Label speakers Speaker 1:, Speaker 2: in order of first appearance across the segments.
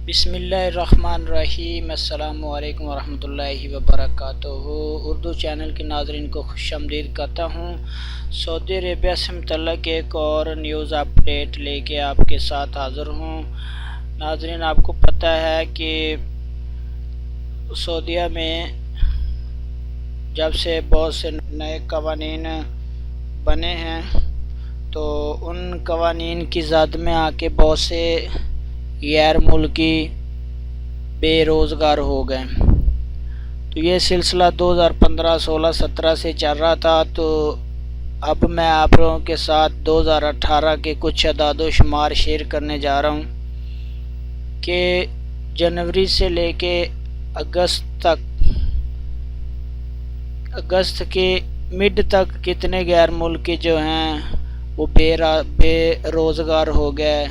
Speaker 1: بسم اللہ الرحمن الرحیم۔ السلام علیکم ورحمۃ اللہ وبرکاتہ۔ اردو چینل کے ناظرین کو خوش آمدید کرتا ہوں۔ سعودی عربیہ سے متعلق ایک اور نیوز اپڈیٹ لے کے آپ کے ساتھ حاضر ہوں۔ ناظرین، آپ کو پتہ ہے کہ سعودیہ میں جب سے بہت سے نئے قوانین بنے ہیں تو ان قوانین کی زد میں آ کے بہت سے غیر ملکی بے روزگار ہو گئے۔ تو یہ سلسلہ 2015، 16، 17 سے چل رہا تھا، تو اب میں آپ لوگوں کے ساتھ 2018 کے کچھ اعداد و شمار شیئر کرنے جا رہا ہوں کہ جنوری سے لے کے اگست کے مڈ تک کتنے غیر ملکی جو ہیں وہ بے روزگار ہو گئے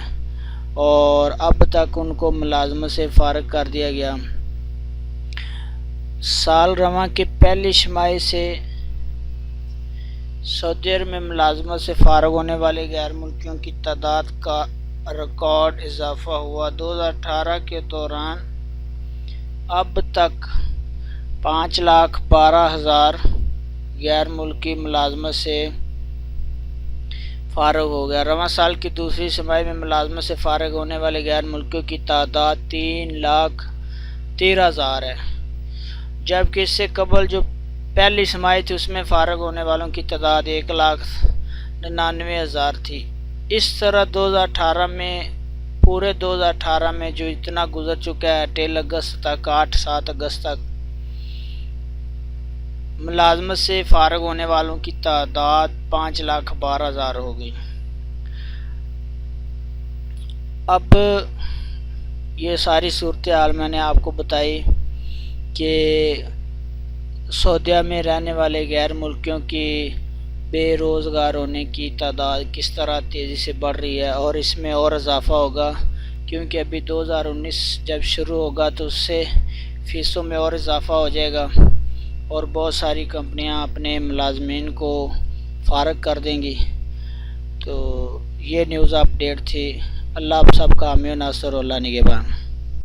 Speaker 1: اور اب تک ان کو ملازمت سے فارغ کر دیا گیا۔ سال رواں کے پہلی چھمائی سے سعودی عرب میں ملازمت سے فارغ ہونے والے غیر ملکیوں کی تعداد کا ریکارڈ اضافہ ہوا۔ 2018 کے دوران اب تک 5,12,000 غیر ملکی ملازمت سے فارغ ہو گیا۔ رواں سال کی دوسری چھمائی میں ملازمت سے فارغ ہونے والے غیر ملکیوں کی تعداد 3,13,000 ہے، جبکہ اس سے قبل جو پہلی چھمائی تھی اس میں فارغ ہونے والوں کی تعداد 1,99,000 تھی۔ اس طرح 2018 میں پورے 2018 میں جو اتنا گزر چکا ہے، 8 اگست تک، 7 اگست تک ملازمت سے فارغ ہونے والوں کی تعداد 5,12,000 ہو گئی۔ اب یہ ساری صورتحال میں نے آپ کو بتائی کہ سعودیہ میں رہنے والے غیر ملکیوں کی بے روزگار ہونے کی تعداد کس طرح تیزی سے بڑھ رہی ہے، اور اس میں اور اضافہ ہوگا کیونکہ ابھی 2019 جب شروع ہوگا تو اس سے فیسوں میں اور اضافہ ہو جائے گا اور بہت ساری کمپنیاں اپنے ملازمین کو فارغ کر دیں گی۔ تو یہ نیوز اپڈیٹ تھی۔ اللہ آپ سب کا حامی و ناصر، اللہ نگہبان۔